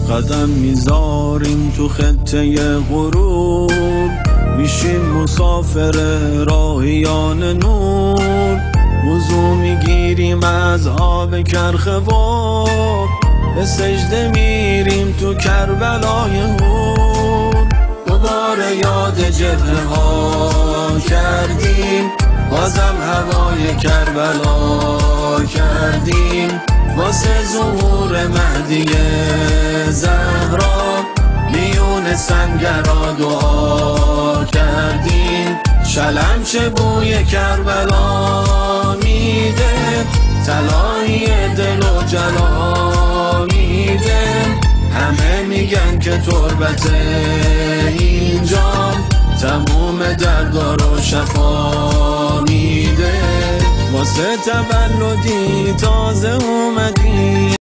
قدم میذاریم تو خطه غرور، میشیم مسافر راهیان نور. وضو میگیریم از آب کرخوار، به سجده میریم تو کربلای هور. دوباره یاد جبهه ها کردیم، بازم هوای کربلا کردیم. واسه ظهور مهدی زهرا میون سنگرها دعا کردیم. شلم چه بوی کربلا میده، طلایی دل و جلا میده. همه میگن که تربت اینجا تموم دردا رو شفا میده. واسه تولدی تازه اومدی